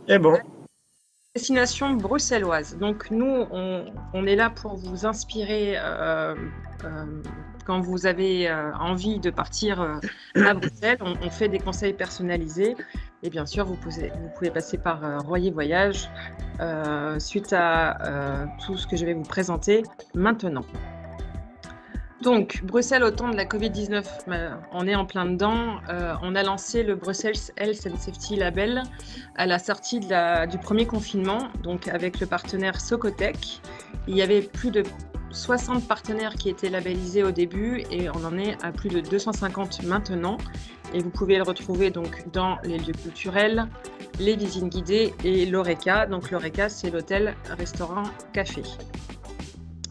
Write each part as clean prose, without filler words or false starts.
Et bon, Destination bruxelloise. Donc nous, on est là pour vous inspirer quand vous avez envie de partir à Bruxelles. On fait des conseils personnalisés et bien sûr, vous pouvez passer par Royer Voyage suite à tout ce que je vais vous présenter maintenant. Donc, Bruxelles, au temps de la Covid-19, on est en plein dedans. On a lancé le Brussels Health and Safety Label à la sortie du premier confinement, donc avec le partenaire Socotec. Il y avait plus de 60 partenaires qui étaient labellisés au début et on en est à plus de 250 maintenant. Et vous pouvez le retrouver donc dans les lieux culturels, les visites guidées et l'Oreca. Donc l'Oreca, c'est l'hôtel, restaurant, café.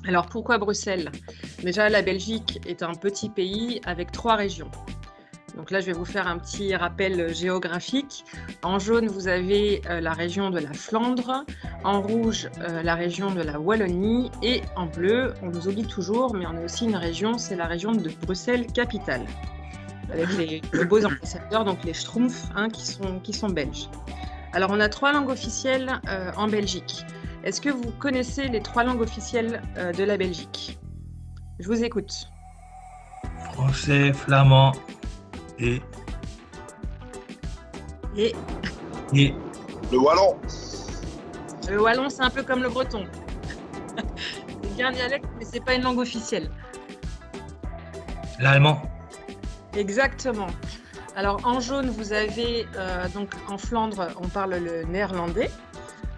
Alors pourquoi Bruxelles? Déjà, la Belgique est un petit pays avec 3 régions. Donc là, je vais vous faire un petit rappel géographique. En jaune, vous avez la région de la Flandre. En rouge, la région de la Wallonie. Et en bleu, on nous oublie toujours, mais on a aussi une région, c'est la région de Bruxelles-Capitale. Avec les beaux ambassadeurs, donc les Schtroumpfs, qui sont belges. Alors, on a 3 langues officielles en Belgique. Est-ce que vous connaissez les 3 langues officielles de la Belgique? Je vous écoute. français, flamand et, Et et Le wallon. le wallon, c'est un peu comme le breton. C'est bien un dialecte, mais c'est pas une langue officielle. l'allemand. Exactement. Alors en jaune, vous avez donc en Flandre, on parle le néerlandais,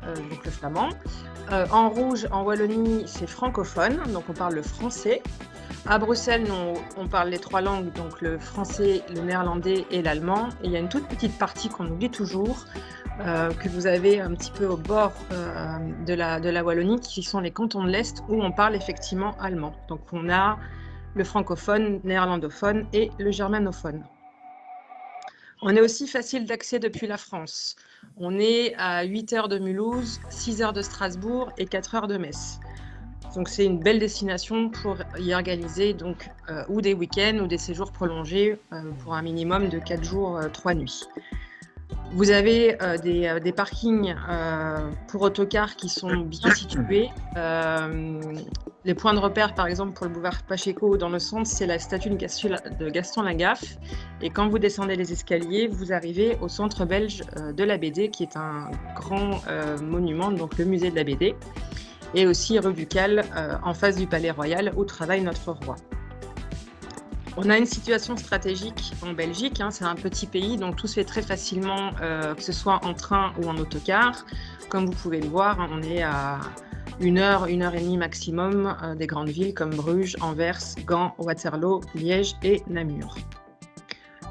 donc le flamand. En rouge, en Wallonie, c'est francophone, donc on parle le français. À Bruxelles, on parle les 3 langues, donc le français, le néerlandais et l'allemand. Et il y a une toute petite partie qu'on oublie toujours, que vous avez un petit peu au bord de la Wallonie, qui sont les cantons de l'Est, où on parle effectivement allemand. Donc on a le francophone, néerlandophone et le germanophone. On est aussi facile d'accès depuis la France. On est à 8 heures de Mulhouse, 6 heures de Strasbourg et 4 heures de Metz. Donc c'est une belle destination pour y organiser donc, ou des week-ends ou des séjours prolongés pour un minimum de 4 jours, 3 nuits. Vous avez des parkings pour autocars qui sont bien situés. Les points de repère, par exemple, pour le boulevard Pacheco dans le centre, c'est la statue de Gaston Lagaffe. Et quand vous descendez les escaliers, vous arrivez au centre belge de la BD, qui est un grand monument, donc le musée de la BD. Et aussi rue du Cal, en face du Palais Royal, où travaille notre roi. On a une situation stratégique en Belgique, c'est un petit pays, donc tout se fait très facilement, que ce soit en train ou en autocar. Comme vous pouvez le voir, on est à 1 heure, 1 heure et demie maximum des grandes villes comme Bruges, Anvers, Gand, Waterloo, Liège et Namur.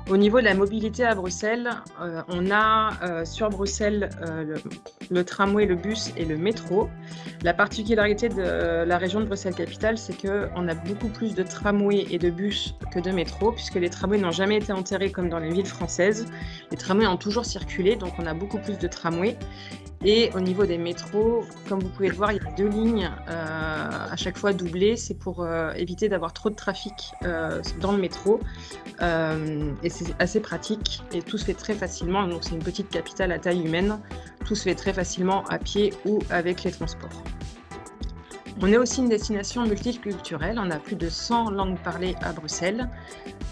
Au niveau de la mobilité à Bruxelles, on a sur Bruxelles le tramway, le bus et le métro. La particularité de la région de Bruxelles-Capitale, c'est qu'on a beaucoup plus de tramways et de bus que de métro, puisque les tramways n'ont jamais été enterrés comme dans les villes françaises. Les tramways ont toujours circulé, donc on a beaucoup plus de tramways. Et au niveau des métros, comme vous pouvez le voir, il y a 2 lignes à chaque fois doublées. C'est pour éviter d'avoir trop de trafic dans le métro. Et c'est assez pratique et tout se fait très facilement. Donc c'est une petite capitale à taille humaine. Tout se fait très facilement à pied ou avec les transports. On est aussi une destination multiculturelle. On a plus de 100 langues parlées à Bruxelles,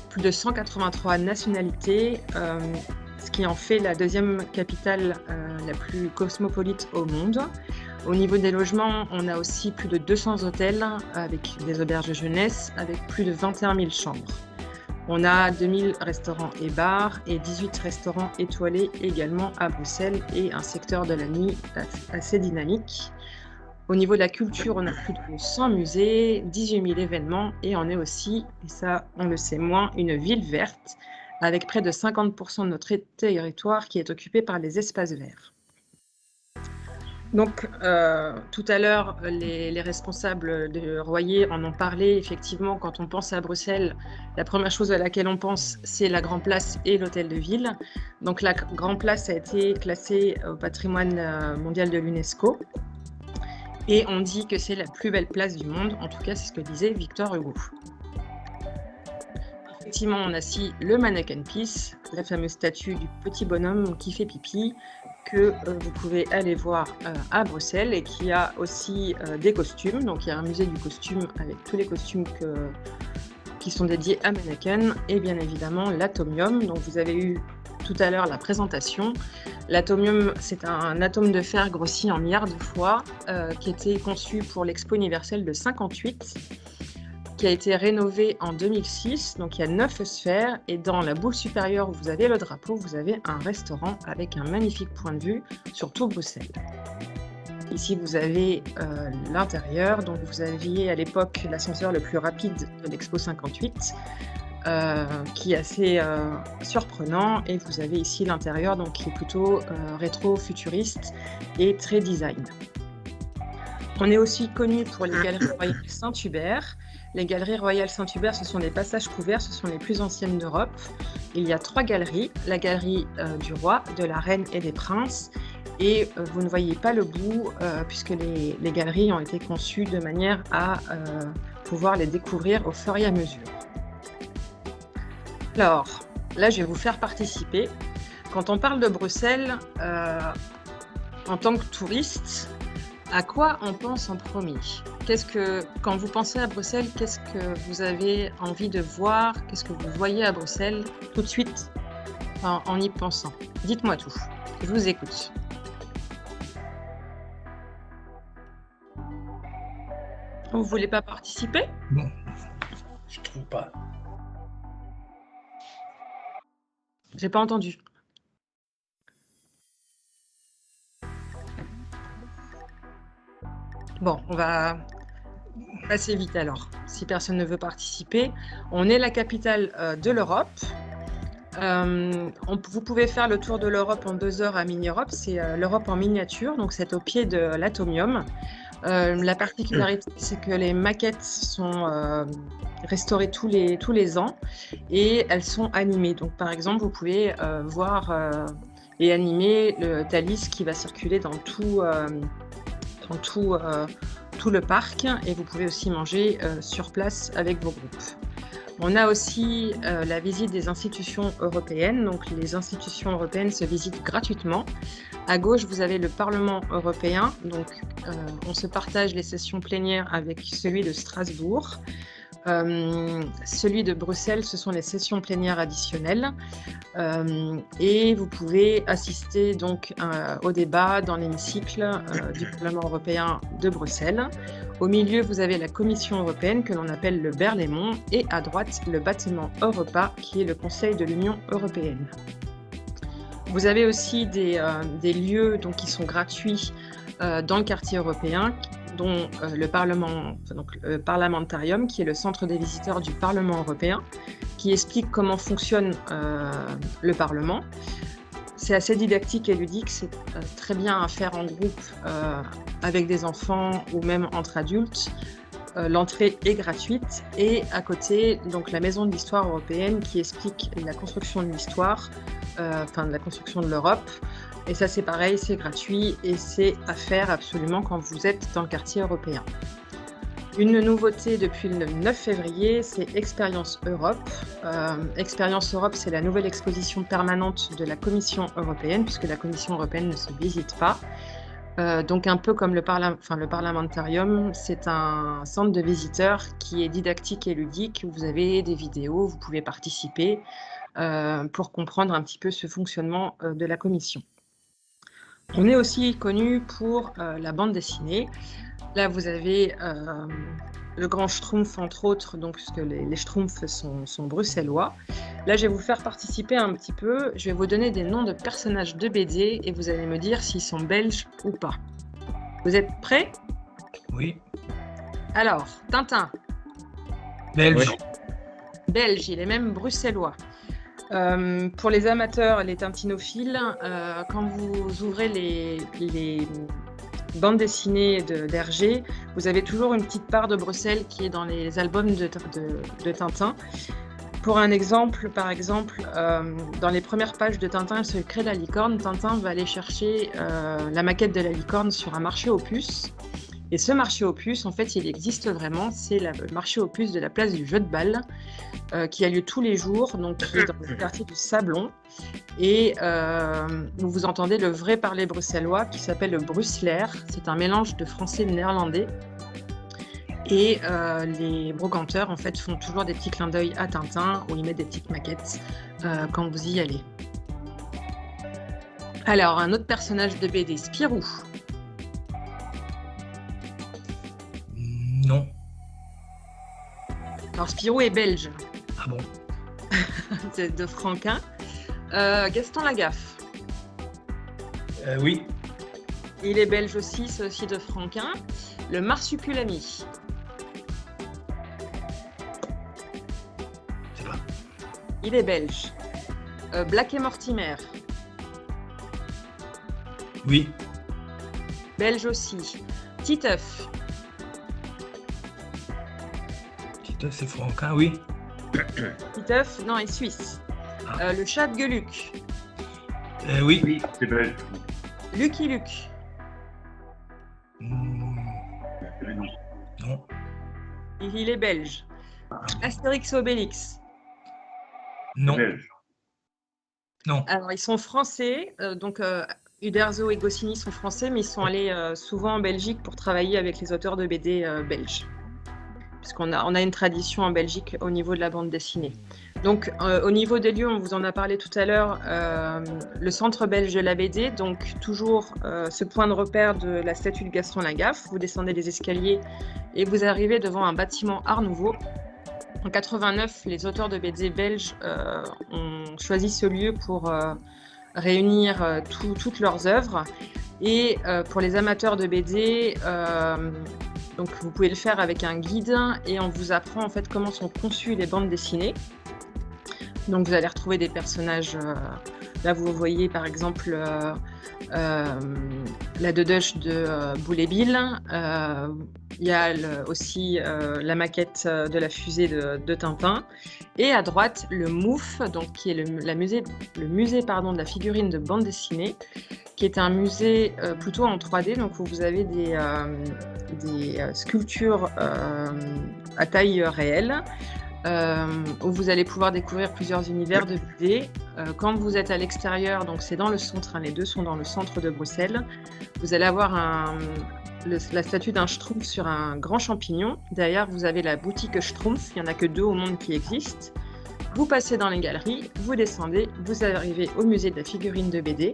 plus de 183 nationalités, ce qui en fait la 2e capitale la plus cosmopolite au monde. Au niveau des logements, on a aussi plus de 200 hôtels avec des auberges de jeunesse, avec plus de 21 000 chambres. On a 2000 restaurants et bars et 18 restaurants étoilés également à Bruxelles et un secteur de la nuit assez dynamique. Au niveau de la culture, on a plus de 100 musées, 18 000 événements et on est aussi, et ça on le sait moins, une ville verte avec près de 50% de notre territoire qui est occupé par les espaces verts. Donc, tout à l'heure, les responsables de Royer en ont parlé. Effectivement, quand on pense à Bruxelles, la première chose à laquelle on pense, c'est la Grand Place et l'Hôtel de Ville. Donc, la Grand Place a été classée au patrimoine mondial de l'UNESCO. Et on dit que c'est la plus belle place du monde. En tout cas, c'est ce que disait Victor Hugo. Effectivement, on a aussi le Manneken Pis, la fameuse statue du petit bonhomme qui fait pipi. que vous pouvez aller voir à Bruxelles et qui a aussi des costumes. Donc il y a un musée du costume avec tous les costumes qui sont dédiés à Manneken et bien évidemment l'Atomium dont vous avez eu tout à l'heure la présentation. L'Atomium, c'est un atome de fer grossi en milliards de fois qui était conçu pour l'Expo universelle de 58, qui a été rénové en 2006. Donc il y a 9 sphères et dans la boule supérieure où vous avez le drapeau, vous avez un restaurant avec un magnifique point de vue sur tout Bruxelles. Ici, vous avez l'intérieur. Donc vous aviez à l'époque l'ascenseur le plus rapide de l'Expo 58. Qui est assez surprenant, et vous avez ici l'intérieur donc qui est plutôt rétro-futuriste et très design. On est aussi connu pour les galeries royales Saint-Hubert. Les galeries royales Saint-Hubert, ce sont des passages couverts, ce sont les plus anciennes d'Europe. Il y a 3 galeries, la galerie du roi, de la reine et des princes, et vous ne voyez pas le bout puisque les galeries ont été conçues de manière à pouvoir les découvrir au fur et à mesure. Alors, là, je vais vous faire participer. Quand on parle de Bruxelles, en tant que touriste, à quoi on pense en premier? Quand vous pensez à Bruxelles, qu'est-ce que vous avez envie de voir? Qu'est-ce que vous voyez à Bruxelles tout de suite en y pensant? Dites-moi tout, je vous écoute. Vous ne voulez pas participer? Non, je trouve pas. J'ai pas entendu. Bon, on va passer vite alors, si personne ne veut participer. On est la capitale de l'Europe. Vous pouvez faire le tour de l'Europe en 2 heures à Mini-Europe. C'est l'Europe en miniature, donc c'est au pied de l'Atomium. La particularité, c'est que les maquettes sont restaurées tous les ans et elles sont animées. Donc, par exemple, vous pouvez voir et animer le Thalys qui va circuler dans tout le parc, et vous pouvez aussi manger sur place avec vos groupes. On a aussi la visite des institutions européennes. Donc, les institutions européennes se visitent gratuitement. À gauche, vous avez le Parlement européen. Donc, on se partage les sessions plénières avec celui de Strasbourg. Celui de Bruxelles, ce sont les sessions plénières additionnelles. Et vous pouvez assister donc au débat dans l'hémicycle du Parlement européen de Bruxelles. Au milieu, vous avez la Commission européenne que l'on appelle le Berlaymont, et à droite, le bâtiment Europa qui est le Conseil de l'Union européenne. Vous avez aussi des lieux donc, qui sont gratuits dans le quartier européen, dont le Parliamentarium, qui est le centre des visiteurs du Parlement européen, qui explique comment fonctionne le Parlement. C'est assez didactique et ludique, c'est très bien à faire en groupe avec des enfants ou même entre adultes. L'entrée est gratuite, et à côté, donc la Maison de l'Histoire européenne qui explique la construction de l'histoire, de la construction de l'Europe. Et ça, c'est pareil, c'est gratuit et c'est à faire absolument quand vous êtes dans le quartier européen. Une nouveauté depuis le 9 février, c'est Expérience Europe. Expérience Europe, c'est la nouvelle exposition permanente de la Commission européenne, puisque la Commission européenne ne se visite pas. Donc un peu comme le Parliamentarium, c'est un centre de visiteurs qui est didactique et ludique, où vous avez des vidéos, vous pouvez participer pour comprendre un petit peu ce fonctionnement de la Commission. On est aussi connu pour la bande dessinée. Là, vous avez le Grand Schtroumpf, entre autres, donc, puisque les Schtroumpfs sont bruxellois. Là, je vais vous faire participer un petit peu. Je vais vous donner des noms de personnages de BD et vous allez me dire s'ils sont belges ou pas. Vous êtes prêts? Oui. Alors, Tintin. Belge. Oui. Belge, il est même bruxellois. Pour les amateurs, les tintinophiles, quand vous ouvrez les bandes dessinées d'Hergé, vous avez toujours une petite part de Bruxelles qui est dans les albums de Tintin. Pour un exemple, par exemple, dans les premières pages de Tintin et le secret de la licorne, Tintin va aller chercher la maquette de la licorne sur un marché aux puces. Et ce marché aux puces, en fait, il existe vraiment. C'est le marché aux puces de la place du Jeu de Balle qui a lieu tous les jours, donc qui est dans le quartier du Sablon. Et vous entendez le vrai parler bruxellois qui s'appelle le bruxelaire. C'est un mélange de français et de néerlandais. Et les brocanteurs, en fait, font toujours des petits clins d'œil à Tintin où ils mettent des petites maquettes quand vous y allez. Alors, un autre personnage de BD, Spirou. Non. Alors, Spirou est belge, Ah bon? c'est de Franquin. Gaston Lagaffe, Oui. il est belge aussi, c'est aussi de Franquin. Le Marsupilami, Je sais pas. il est belge. Black et Mortimer, Oui. belge aussi. Titeuf, Titeuf, c'est Franquin, oui. Titeuf, non, est suisse. Ah. Le chat de Gueuluc, Oui. Oui, c'est belge. Lucky Luke, Hmm, Non. il est belge. Astérix et Obélix, Non. Belge. Non. alors ils sont français, donc Uderzo et Goscinny sont français, mais ils sont allés souvent en Belgique pour travailler avec les auteurs de BD belges. Puisqu'on a une tradition en Belgique au niveau de la bande dessinée. Donc, au niveau des lieux, on vous en a parlé tout à l'heure, le centre belge de la BD, donc toujours ce point de repère de la statue de Gaston Lagaffe. Vous descendez les escaliers et vous arrivez devant un bâtiment Art Nouveau. En 89, les auteurs de BD belges ont choisi ce lieu pour réunir toutes leurs œuvres. Et pour les amateurs de BD, donc vous pouvez le faire avec un guide et on vous apprend en fait comment sont conçues les bandes dessinées. Donc vous allez retrouver des personnages, là vous voyez par exemple la Deduche de Boule Bill, il y a aussi la maquette de la fusée de Tintin, et à droite le MOUF, donc, qui est le musée de la figurine de bande dessinée, qui est un musée plutôt en 3D, donc où vous avez des sculptures à taille réelle, où vous allez pouvoir découvrir plusieurs univers de BD. Quand vous êtes à l'extérieur, donc c'est dans le centre, les deux sont dans le centre de Bruxelles, vous allez avoir la statue d'un Schtroumpf sur un grand champignon. Derrière, vous avez la boutique Schtroumpf, il n'y en a que 2 au monde qui existent. Vous passez dans les galeries, vous descendez, vous arrivez au musée de la figurine de BD.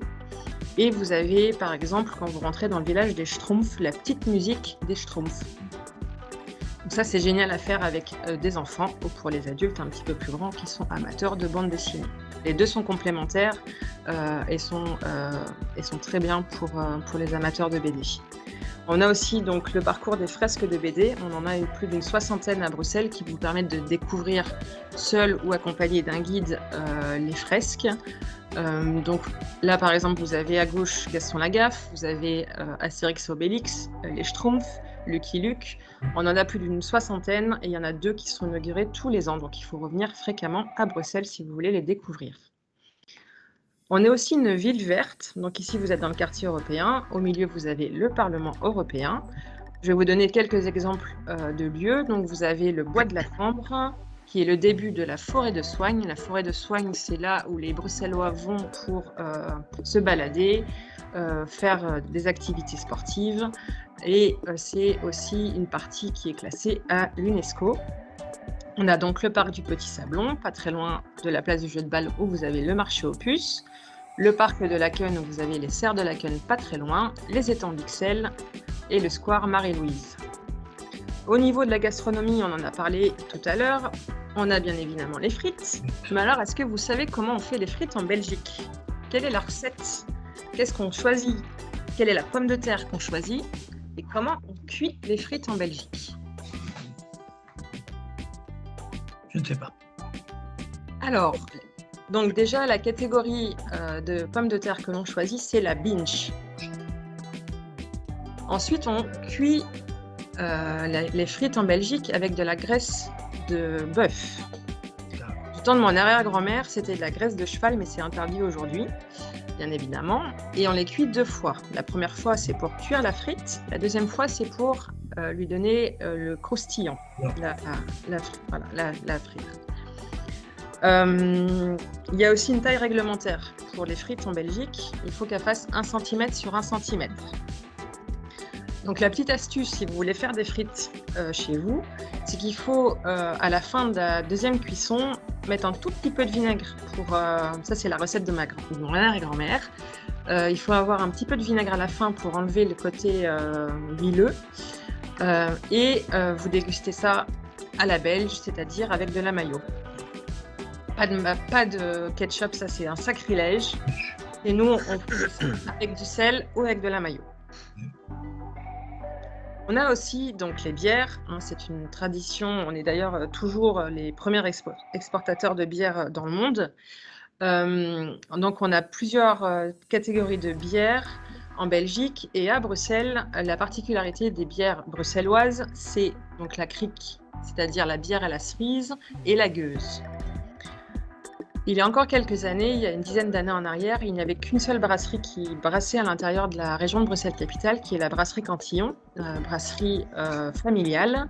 Et vous avez, par exemple, quand vous rentrez dans le village des Schtroumpfs, la petite musique des Schtroumpfs. Donc ça, c'est génial à faire avec des enfants ou pour les adultes un petit peu plus grands qui sont amateurs de bande dessinée. Les deux sont complémentaires et sont très bien pour les amateurs de BD. On a aussi donc le parcours des fresques de BD. On en a plus d'une 60aine à Bruxelles qui vous permettent de découvrir seul ou accompagné d'un guide les fresques. Donc là, par exemple, vous avez à gauche Gaston Lagaffe, vous avez Astérix et Obélix, les Schtroumpfs, Lucky Luke. On en a plus d'une 60aine et il y en a 2 qui sont inaugurés tous les ans. Donc il faut revenir fréquemment à Bruxelles si vous voulez les découvrir. On est aussi une ville verte. Donc ici, vous êtes dans le quartier européen. Au milieu, vous avez le Parlement européen. Je vais vous donner quelques exemples de lieux. Donc vous avez le Bois de la Cambre, qui est le début de la forêt de Soigne. La forêt de Soigne, c'est là où les Bruxellois vont pour se balader, faire des activités sportives. Et c'est aussi une partie qui est classée à l'UNESCO. On a donc le parc du Petit Sablon, pas très loin de la place du Jeu de Balle où vous avez le marché aux puces. Le parc de Laken où vous avez les serres de Laken pas très loin, les étangs d'Ixelles et le square Marie-Louise. Au niveau de la gastronomie, on en a parlé tout à l'heure, on a bien évidemment les frites. Mais alors, est-ce que vous savez comment on fait les frites en Belgique? Quelle est la recette? Qu'est-ce qu'on choisit? Quelle est la pomme de terre qu'on choisit? Et comment on cuit les frites en Belgique? Je ne sais pas. Alors, donc déjà, la catégorie de pommes de terre que l'on choisit, c'est la binge. Ensuite, on cuit les frites en Belgique avec de la graisse de bœuf. Du temps de mon arrière-grand-mère, c'était de la graisse de cheval, mais c'est interdit aujourd'hui. bien évidemment, et on les cuit 2 fois. La première fois, c'est pour cuire la frite. La deuxième fois, c'est pour lui donner le croustillant, la frite. Il y a aussi une taille réglementaire pour les frites en Belgique. Il faut qu'elle fasse 1 cm sur 1 cm. Donc la petite astuce, si vous voulez faire des frites chez vous, c'est qu'il faut, à la fin de la deuxième cuisson, mettre un tout petit peu de vinaigre. Ça, c'est la recette de ma grand-mère. Il faut avoir un petit peu de vinaigre à la fin pour enlever le côté huileux. Vous dégustez ça à la belge, c'est-à-dire avec de la mayo. Pas de ketchup, ça c'est un sacrilège. Et nous, on fait ça avec du sel ou avec de la mayo. On a aussi donc les bières, c'est une tradition, on est d'ailleurs toujours les premiers exportateurs de bière dans le monde. Donc on a plusieurs catégories de bières en Belgique et à Bruxelles. La particularité des bières bruxelloises, c'est donc la kriek, c'est-à-dire la bière à la cerise, et la gueuse. Il y a encore quelques années, il y a une dizaine d'années en arrière, il n'y avait qu'une seule brasserie qui brassait à l'intérieur de la région de Bruxelles-Capitale, qui est la brasserie Cantillon, brasserie familiale.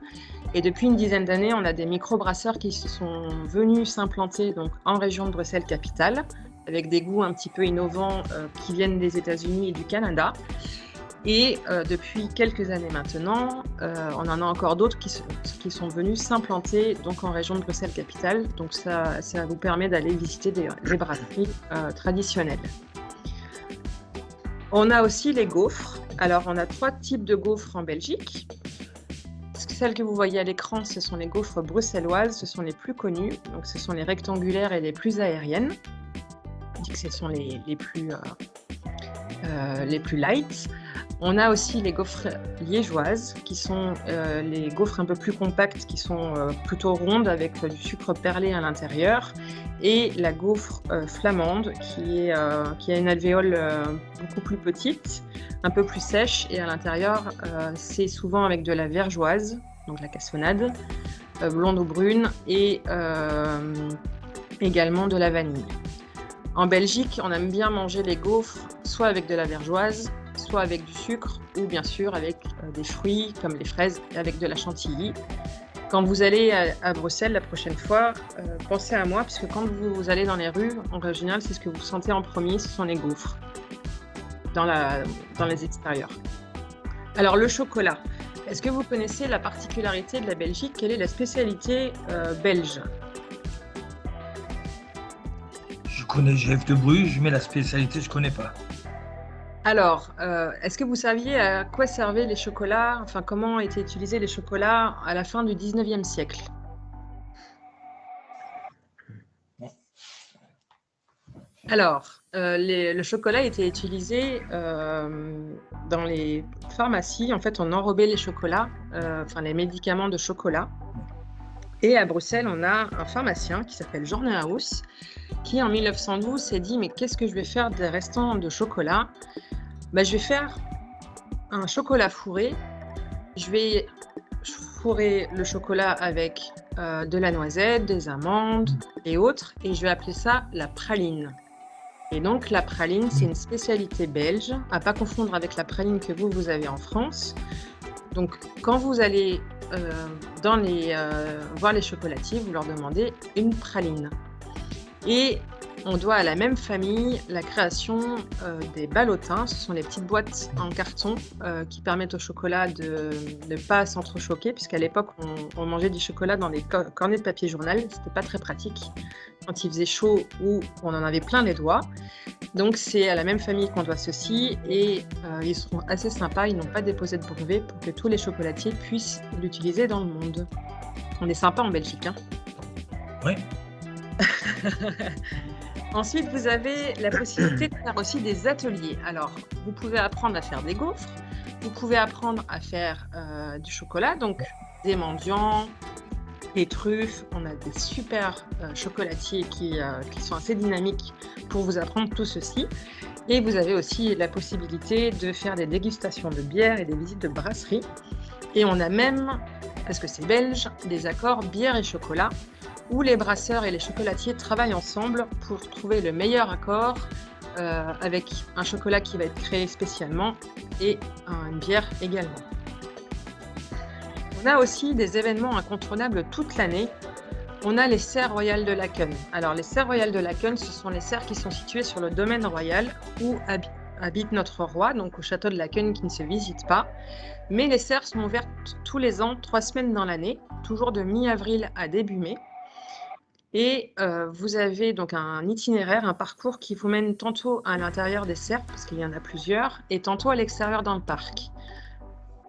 Et depuis une dizaine d'années, on a des micro-brasseurs qui sont venus s'implanter donc en région de Bruxelles-Capitale, avec des goûts un petit peu innovants qui viennent des États-Unis et du Canada. Et depuis quelques années maintenant, on en a encore d'autres qui sont venus s'implanter donc en région de Bruxelles-Capitale. Donc ça vous permet d'aller visiter des brasseries traditionnelles. On a aussi les gaufres. Alors on a 3 types de gaufres en Belgique. Celles que vous voyez à l'écran, ce sont les gaufres bruxelloises, ce sont les plus connues. Donc ce sont les rectangulaires et les plus aériennes. On dit que ce sont les plus light. On a aussi les gaufres liégeoises, qui sont les gaufres un peu plus compactes, qui sont plutôt rondes avec du sucre perlé à l'intérieur, et la gaufre flamande, qui a une alvéole beaucoup plus petite, un peu plus sèche, et à l'intérieur, c'est souvent avec de la vergeoise, donc la cassonade, blonde ou brune, et également de la vanille. En Belgique, on aime bien manger les gaufres soit avec de la vergeoise, soit avec du sucre, ou bien sûr avec des fruits comme les fraises et avec de la chantilly. Quand vous allez à Bruxelles la prochaine fois, pensez à moi, puisque quand vous allez dans les rues, en général, c'est ce que vous sentez en premier, ce sont les gaufres dans les extérieurs. Alors le chocolat, est-ce que vous connaissez la particularité de la Belgique? Quelle est la spécialité belge? Je connais Jeff de Bruges, mais la spécialité, je connais pas. Alors, est-ce que vous saviez à quoi servaient les chocolats, enfin comment étaient utilisés les chocolats à la fin du 19e siècle? Alors, le chocolat était utilisé dans les pharmacies. En fait, on enrobait les chocolats, les médicaments de chocolat. Et à Bruxelles, on a un pharmacien qui s'appelle Jean Neuhaus, qui en 1912 s'est dit « Mais qu'est-ce que je vais faire des restants de chocolat ? Je vais faire un chocolat fourré. Je vais fourrer le chocolat avec de la noisette, des amandes et autres, et je vais appeler ça la praline. » Et donc la praline, c'est une spécialité belge, à pas confondre avec la praline que vous avez en France. Donc quand vous allez voir les chocolatiers, vous leur demandez une praline. Et on doit à la même famille la création des ballotins. Ce sont les petites boîtes en carton qui permettent au chocolat de ne pas s'entrechoquer, puisqu'à l'époque, on mangeait du chocolat dans des cornets de papier journal. C'était pas très pratique quand il faisait chaud ou on en avait plein les doigts. Donc, c'est à la même famille qu'on doit ceci et ils seront assez sympas. Ils n'ont pas déposé de brevet pour que tous les chocolatiers puissent l'utiliser dans le monde. On est sympa en Belgique, hein? Oui. Ensuite, vous avez la possibilité de faire aussi des ateliers. Alors, vous pouvez apprendre à faire des gaufres, vous pouvez apprendre à faire du chocolat, donc des mendiants, des truffes. On a des super chocolatiers qui sont assez dynamiques pour vous apprendre tout ceci. Et vous avez aussi la possibilité de faire des dégustations de bière et des visites de brasserie. Et on a même, parce que c'est belge, des accords bière et chocolat, où les brasseurs et les chocolatiers travaillent ensemble pour trouver le meilleur accord avec un chocolat qui va être créé spécialement et une bière également. On a aussi des événements incontournables toute l'année. On a les serres royales de Laeken. Alors les serres royales de Laeken, ce sont les serres qui sont situées sur le domaine royal où habite notre roi, donc au château de Laeken qui ne se visite pas. Mais les serres sont ouvertes tous les ans, 3 semaines dans l'année, toujours de mi-avril à début mai. Et vous avez donc un itinéraire, un parcours qui vous mène tantôt à l'intérieur des serres, parce qu'il y en a plusieurs, et tantôt à l'extérieur dans le parc.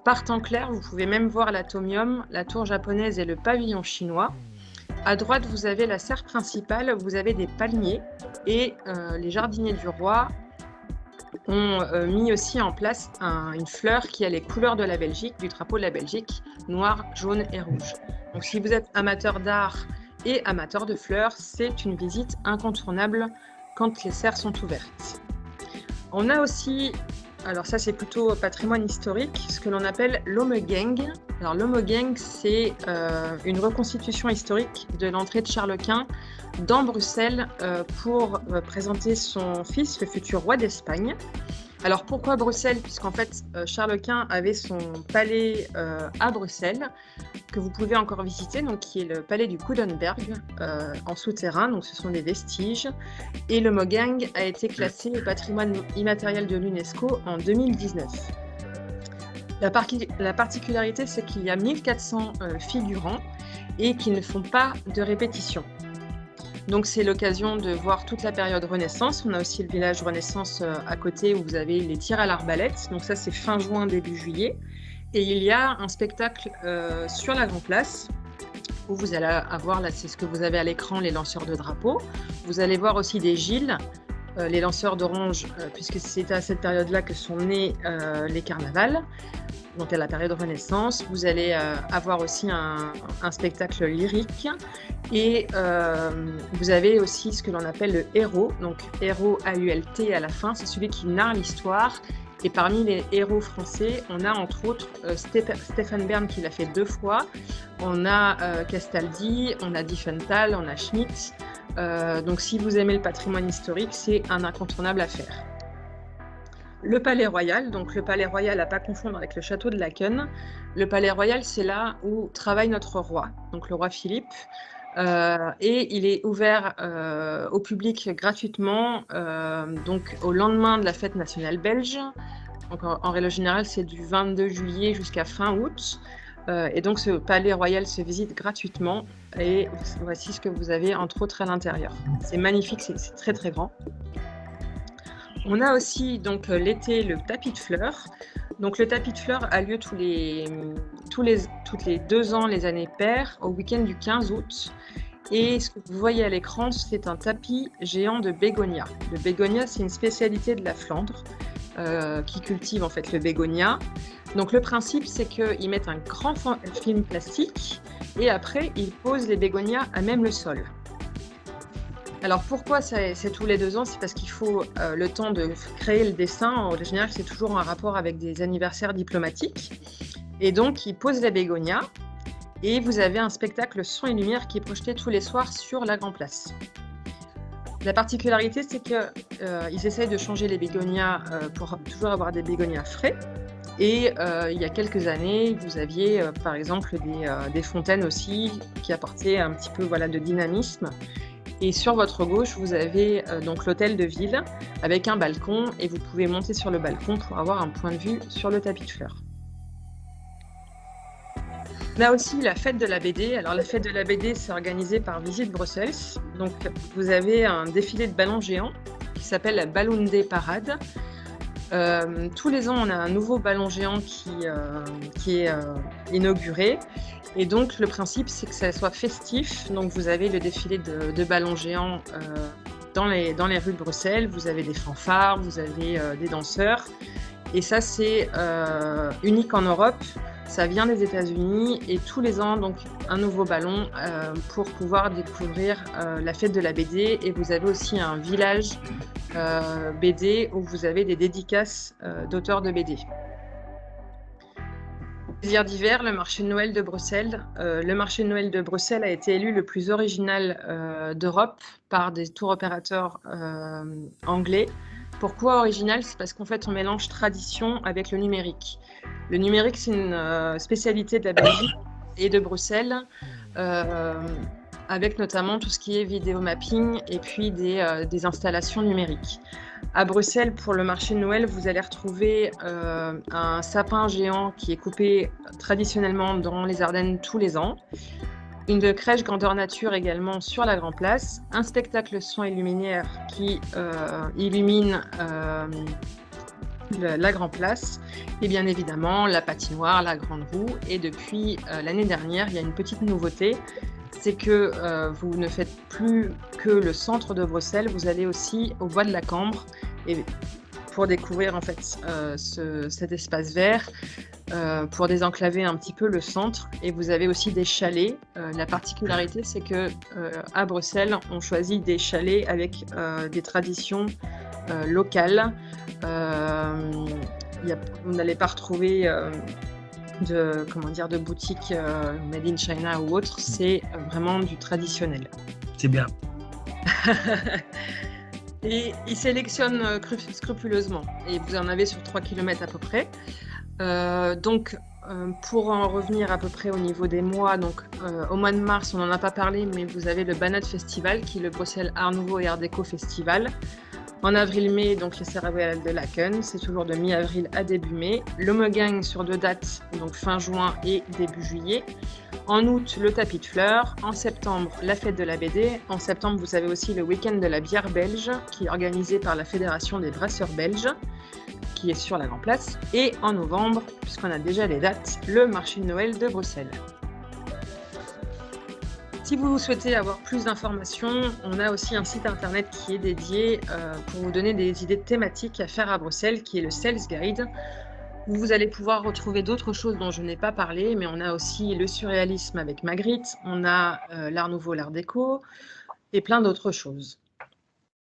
Par temps clair, vous pouvez même voir l'atomium, la tour japonaise et le pavillon chinois. À droite, vous avez la serre principale, vous avez des palmiers, et les jardiniers du roi ont mis aussi en place une fleur qui a les couleurs de la Belgique, du drapeau de la Belgique, noir, jaune et rouge. Donc si vous êtes amateur d'art et amateur de fleurs, c'est une visite incontournable quand les serres sont ouvertes. On a aussi, alors ça c'est plutôt patrimoine historique, ce que l'on appelle l'Ommegang. Alors l'Ommegang, c'est une reconstitution historique de l'entrée de Charles Quint dans Bruxelles pour présenter son fils, le futur roi d'Espagne. Alors pourquoi Bruxelles? Puisqu'en fait Charles Quint avait son palais à Bruxelles, que vous pouvez encore visiter, donc qui est le palais du Coudenberg en souterrain, donc ce sont des vestiges. Et le Mogang a été classé au patrimoine immatériel de l'UNESCO en 2019. La particularité, c'est qu'il y a 1400 figurants et qui ne font pas de répétition. Donc c'est l'occasion de voir toute la période Renaissance. On a aussi le village Renaissance à côté où vous avez les tirs à l'arbalète. Donc ça c'est fin juin, début juillet. Et il y a un spectacle sur la Grand Place où vous allez avoir, là c'est ce que vous avez à l'écran, les lanceurs de drapeaux. Vous allez voir aussi des gilles, les lanceurs d'orange, puisque c'est à cette période-là que sont nés les carnavals. Donc à la période Renaissance, vous allez avoir aussi un spectacle lyrique et vous avez aussi ce que l'on appelle le héros, donc héros AULT à la fin, c'est celui qui narre l'histoire. Et parmi les héros français, on a entre autres Stéphane Bern qui l'a fait 2 fois, on a Castaldi, on a Diefenthal, on a Schmitt. Donc si vous aimez le patrimoine historique, c'est un incontournable à faire. Le Palais Royal, donc le Palais Royal à pas confondre avec le château de Laeken. Le Palais Royal, c'est là où travaille notre roi, donc le roi Philippe. Et il est ouvert au public gratuitement, donc au lendemain de la fête nationale belge. Donc en règle générale, c'est du 22 juillet jusqu'à fin août. Et donc ce Palais Royal se visite gratuitement. Et voici ce que vous avez entre autres à l'intérieur. C'est magnifique, c'est très très grand. On a aussi donc l'été le tapis de fleurs. Donc le tapis de fleurs a lieu toutes les 2 ans, les années paires, au week-end du 15 août. Et ce que vous voyez à l'écran, c'est un tapis géant de bégonia. Le bégonia, c'est une spécialité de la Flandre qui cultive en fait le bégonia. Donc le principe, c'est qu'ils mettent un grand film plastique et après, ils posent les bégonias à même le sol. Alors pourquoi c'est tous les 2 ans? C'est parce qu'il faut le temps de créer le dessin. En général, c'est toujours en rapport avec des anniversaires diplomatiques. Et donc, ils posent les bégonias et vous avez un spectacle son et lumière qui est projeté tous les soirs sur la Grand Place. La particularité, c'est qu'ils essayent de changer les bégonias pour toujours avoir des bégonias frais. Et il y a quelques années, vous aviez par exemple des fontaines aussi qui apportaient un petit peu de dynamisme. Et sur votre gauche, vous avez donc l'hôtel de ville avec un balcon et vous pouvez monter sur le balcon pour avoir un point de vue sur le tapis de fleurs. Là aussi, la fête de la BD. Alors la fête de la BD, c'est organisé par Visit Brussels. Donc vous avez un défilé de ballons géants qui s'appelle la Balloon Day Parade. Tous les ans, on a un nouveau ballon géant qui est inauguré. Et donc, le principe, c'est que ça soit festif. Donc, vous avez le défilé de ballons géants dans les rues de Bruxelles. Vous avez des fanfares, vous avez des danseurs. Et ça, c'est unique en Europe. Ça vient des États-Unis. Et tous les ans, donc, un nouveau ballon pour pouvoir découvrir la fête de la BD. Et vous avez aussi un village BD où vous avez des dédicaces d'auteurs de BD. Plaisir d'hiver, le marché de Noël de Bruxelles. Le marché de Noël de Bruxelles a été élu le plus original d'Europe par des tour opérateurs anglais. Pourquoi original? C'est parce qu'en fait, on mélange tradition avec le numérique. Le numérique, c'est une spécialité de la Belgique et de Bruxelles, avec notamment tout ce qui est vidéo mapping et puis des installations numériques. À Bruxelles, pour le marché de Noël, vous allez retrouver un sapin géant qui est coupé traditionnellement dans les Ardennes tous les ans. Une crèche grandeur nature également sur la Grand Place, un spectacle son et luminaire qui illumine la Grand Place et bien évidemment la patinoire, la grande roue. Et depuis l'année dernière, il y a une petite nouveauté, c'est que vous ne faites plus que le centre de Bruxelles, vous allez aussi au Bois de la Cambre et pour découvrir en fait cet espace vert, pour désenclaver un petit peu le centre. Et vous avez aussi des chalets. La particularité, c'est que à Bruxelles, on choisit des chalets avec des traditions locales. Vous n'allez pas retrouver de boutiques made in China ou autre. C'est vraiment du traditionnel. C'est bien. Et ils sélectionnent scrupuleusement. Et vous en avez sur 3 km à peu près. Pour en revenir à peu près au niveau des mois, au mois de mars, on n'en a pas parlé, mais vous avez le Banat Festival, qui est le Bruxelles Art Nouveau et Art Déco Festival. En avril-mai, donc les céréales de Laken, c'est toujours de mi-avril à début mai. Le Megang sur 2 dates, donc fin juin et début juillet. En août, le tapis de fleurs. En septembre, la fête de la BD. En septembre, vous avez aussi le week-end de la bière belge, qui est organisé par la Fédération des brasseurs belges, qui est sur la Grand Place. Et en novembre, puisqu'on a déjà les dates, le marché de Noël de Bruxelles. Si vous souhaitez avoir plus d'informations, on a aussi un site internet qui est dédié pour vous donner des idées de thématiques à faire à Bruxelles, qui est le Sales Guide, où vous allez pouvoir retrouver d'autres choses dont je n'ai pas parlé, mais on a aussi le surréalisme avec Magritte, on a l'art nouveau, l'art déco et plein d'autres choses.